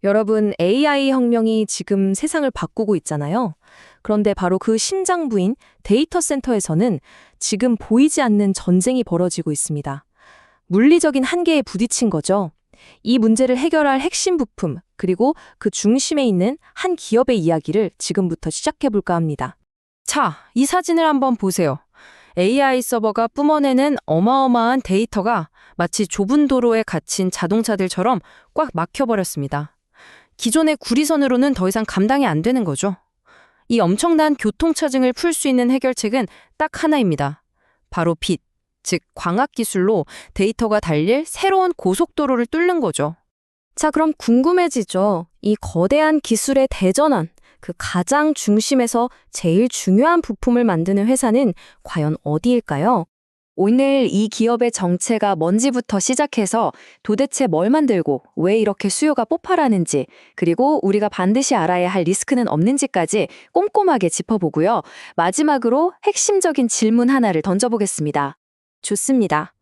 여러분, AI 혁명이 지금 세상을 바꾸고 있잖아요. 그런데 바로 그 심장부인 데이터 센터에서는 지금 보이지 않는 전쟁이 벌어지고 있습니다. 물리적인 한계에 부딪힌 거죠. 이 문제를 해결할 핵심 부품, 그리고 그 중심에 있는 한 기업의 이야기를 지금부터 시작해볼까 합니다. 자, 이 사진을 한번 보세요. AI 서버가 뿜어내는 어마어마한 데이터가 마치 좁은 도로에 갇힌 자동차들처럼 꽉 막혀버렸습니다. 기존의 구리선으로는 더 이상 감당이 안 되는 거죠. 이 엄청난 교통차증을 풀 수 있는 해결책은 딱 하나입니다. 바로 빛, 즉 광학기술로 데이터가 달릴 새로운 고속도로를 뚫는 거죠. 자, 그럼 궁금해지죠. 이 거대한 기술의 대전환, 그 가장 중심에서 제일 중요한 부품을 만드는 회사는 과연 어디일까요? 오늘 이 기업의 정체가 뭔지부터 시작해서 도대체 뭘 만들고 왜 이렇게 수요가 폭발하는지, 그리고 우리가 반드시 알아야 할 리스크는 없는지까지 꼼꼼하게 짚어보고요. 마지막으로 핵심적인 질문 하나를 던져보겠습니다. 좋습니다.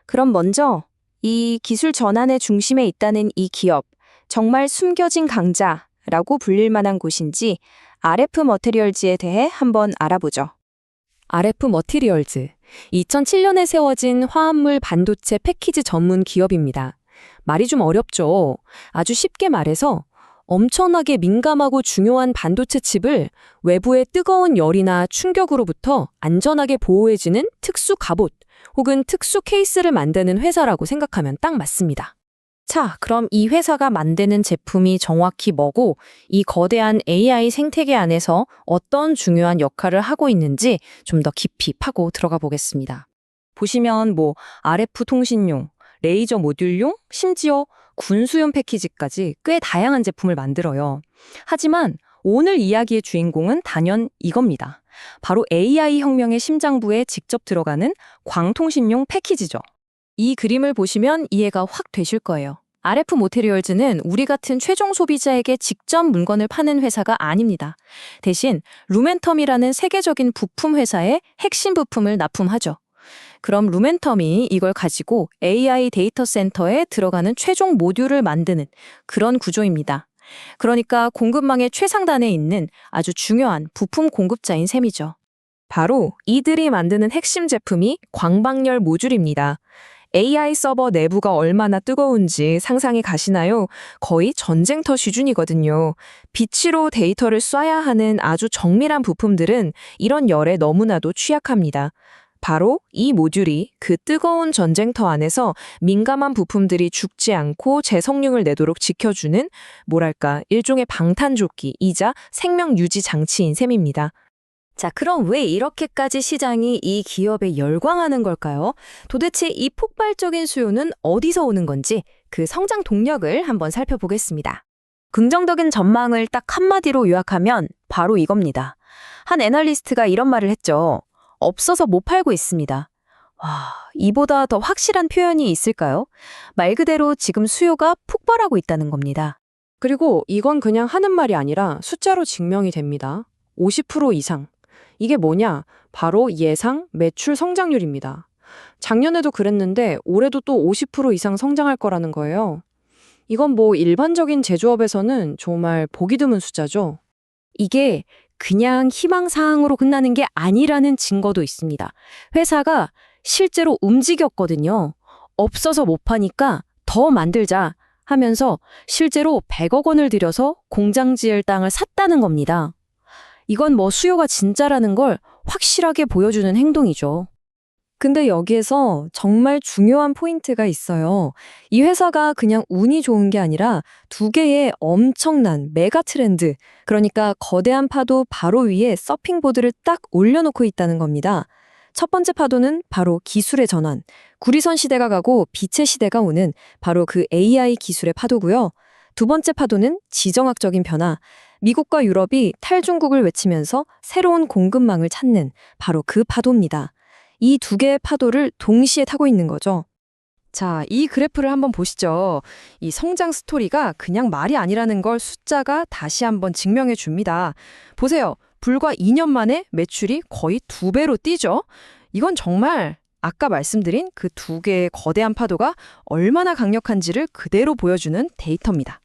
그럼 먼저 이 기술 전환의 중심에 있다는 이 기업, 정말 숨겨진 강자라고 불릴 만한 곳인지 RF 머티리얼즈에 대해 한번 알아보죠. RF 머티리얼즈, 2007년에 세워진 화합물 반도체 패키지 전문 기업입니다. 말이 좀 어렵죠. 아주 쉽게 말해서 엄청나게 민감하고 중요한 반도체 칩을 외부의 뜨거운 열이나 충격으로부터 안전하게 보호해주는 특수 갑옷 혹은 특수 케이스를 만드는 회사라고 생각하면 딱 맞습니다. 자, 그럼 이 회사가 만드는 제품이 정확히 뭐고 이 거대한 AI 생태계 안에서 어떤 중요한 역할을 하고 있는지 좀 더 깊이 파고 들어가 보겠습니다. 보시면 RF 통신용, 레이저 모듈용, 심지어 군수용 패키지까지 꽤 다양한 제품을 만들어요. 하지만 오늘 이야기의 주인공은 단연 이겁니다. 바로 AI 혁명의 심장부에 직접 들어가는 광통신용 패키지죠. 이 그림을 보시면 이해가 확 되실 거예요. RF 모테리얼즈는 우리 같은 최종 소비자에게 직접 물건을 파는 회사가 아닙니다. 대신 루멘텀이라는 세계적인 부품 회사의 핵심 부품을 납품하죠. 그럼 루멘텀이 이걸 가지고 AI 데이터 센터에 들어가는 최종 모듈을 만드는 그런 구조입니다. 그러니까 공급망의 최상단에 있는 아주 중요한 부품 공급자인 셈이죠. 바로 이들이 만드는 핵심 제품이 광방열 모듈입니다. AI 서버 내부가 얼마나 뜨거운지 상상이 가시나요? 거의 전쟁터 수준이거든요. 빛으로 데이터를 쏴야 하는 아주 정밀한 부품들은 이런 열에 너무나도 취약합니다. 바로 이 모듈이 그 뜨거운 전쟁터 안에서 민감한 부품들이 죽지 않고 재성능을 내도록 지켜주는 일종의 방탄조끼이자 생명 유지 장치인 셈입니다. 자, 그럼 왜 이렇게까지 시장이 이 기업에 열광하는 걸까요? 도대체 이 폭발적인 수요는 어디서 오는 건지 그 성장 동력을 한번 살펴보겠습니다. 긍정적인 전망을 딱 한마디로 요약하면 바로 이겁니다. 한 애널리스트가 이런 말을 했죠. 없어서 못 팔고 있습니다. 와, 이보다 더 확실한 표현이 있을까요? 말 그대로 지금 수요가 폭발하고 있다는 겁니다. 그리고 이건 그냥 하는 말이 아니라 숫자로 증명이 됩니다. 50% 이상. 이게 뭐냐? 바로 예상 매출 성장률입니다. 작년에도 그랬는데 올해도 또 50% 이상 성장할 거라는 거예요. 이건 일반적인 제조업에서는 정말 보기 드문 숫자죠. 이게 그냥 희망사항으로 끝나는 게 아니라는 증거도 있습니다. 회사가 실제로 움직였거든요. 없어서 못 파니까 더 만들자 하면서 실제로 100억 원을 들여서 공장 지을 땅을 샀다는 겁니다. 이건 수요가 진짜라는 걸 확실하게 보여주는 행동이죠. 근데 여기에서 정말 중요한 포인트가 있어요. 이 회사가 그냥 운이 좋은 게 아니라 두 개의 엄청난 메가 트렌드, 그러니까 거대한 파도 바로 위에 서핑보드를 딱 올려놓고 있다는 겁니다. 첫 번째 파도는 바로 기술의 전환, 구리선 시대가 가고 빛의 시대가 오는 바로 그 AI 기술의 파도고요. 두 번째 파도는 지정학적인 변화, 미국과 유럽이 탈중국을 외치면서 새로운 공급망을 찾는 바로 그 파도입니다. 이 두 개의 파도를 동시에 타고 있는 거죠. 자, 이 그래프를 한번 보시죠. 이 성장 스토리가 그냥 말이 아니라는 걸 숫자가 다시 한번 증명해 줍니다. 보세요. 불과 2년 만에 매출이 거의 2배로 뛰죠. 이건 정말 아까 말씀드린 그 두 개의 거대한 파도가 얼마나 강력한지를 그대로 보여주는 데이터입니다.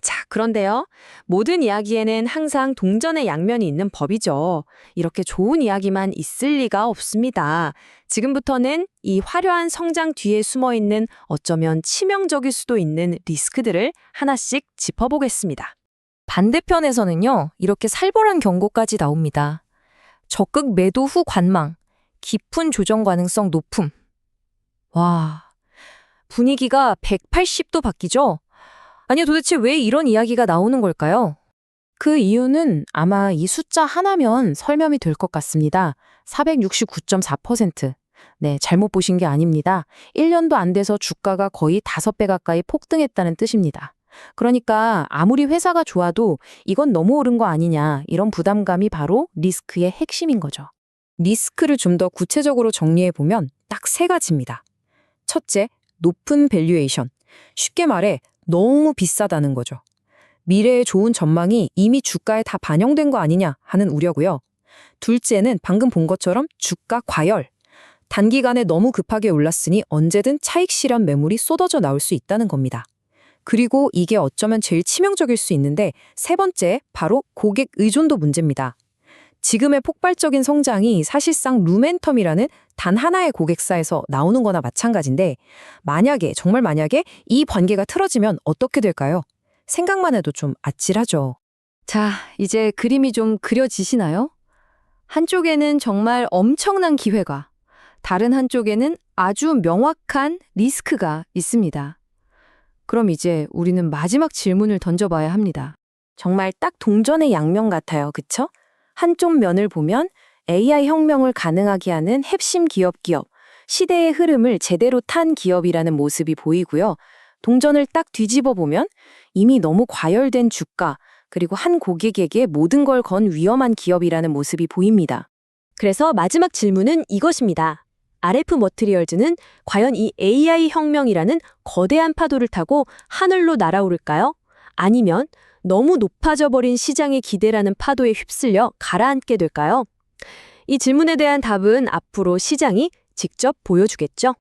자, 그런데요. 모든 이야기에는 항상 동전의 양면이 있는 법이죠. 이렇게 좋은 이야기만 있을 리가 없습니다. 지금부터는 이 화려한 성장 뒤에 숨어 있는 어쩌면 치명적일 수도 있는 리스크들을 하나씩 짚어보겠습니다. 반대편에서는요, 이렇게 살벌한 경고까지 나옵니다. 적극 매도 후 관망, 깊은 조정 가능성 높음. 와, 분위기가 180도 바뀌죠? 아니, 도대체 왜 이런 이야기가 나오는 걸까요? 그 이유는 아마 이 숫자 하나면 설명이 될 것 같습니다. 469.4%. 네, 잘못 보신 게 아닙니다. 1년도 안 돼서 주가가 거의 5배 가까이 폭등했다는 뜻입니다. 그러니까 아무리 회사가 좋아도 이건 너무 오른 거 아니냐, 이런 부담감이 바로 리스크의 핵심인 거죠. 리스크를 좀 더 구체적으로 정리해보면 딱 3가지입니다. 첫째, 높은 밸류에이션. 쉽게 말해 너무 비싸다는 거죠. 미래의 좋은 전망이 이미 주가에 다 반영된 거 아니냐 하는 우려고요. 둘째는 방금 본 것처럼 주가 과열. 단기간에 너무 급하게 올랐으니 언제든 차익 실현 매물이 쏟아져 나올 수 있다는 겁니다. 그리고 이게 어쩌면 제일 치명적일 수 있는데 세 번째, 바로 고객 의존도 문제입니다. 지금의 폭발적인 성장이 사실상 루멘텀이라는 단 하나의 고객사에서 나오는 거나 마찬가지인데 정말 만약에 이 관계가 틀어지면 어떻게 될까요? 생각만 해도 좀 아찔하죠. 자, 이제 그림이 좀 그려지시나요? 한쪽에는 정말 엄청난 기회가, 다른 한쪽에는 아주 명확한 리스크가 있습니다. 그럼 이제 우리는 마지막 질문을 던져봐야 합니다. 정말 딱 동전의 양면 같아요. 그쵸? 한쪽 면을 보면 AI 혁명을 가능하게 하는 핵심 기업, 시대의 흐름을 제대로 탄 기업이라는 모습이 보이고요. 동전을 딱 뒤집어 보면 이미 너무 과열된 주가, 그리고 한 고객에게 모든 걸 건 위험한 기업이라는 모습이 보입니다. 그래서 마지막 질문은 이것입니다. RF 머티리얼즈는 과연 이 AI 혁명이라는 거대한 파도를 타고 하늘로 날아오를까요? 아니면 너무 높아져 버린 시장의 기대라는 파도에 휩쓸려 가라앉게 될까요? 이 질문에 대한 답은 앞으로 시장이 직접 보여주겠죠.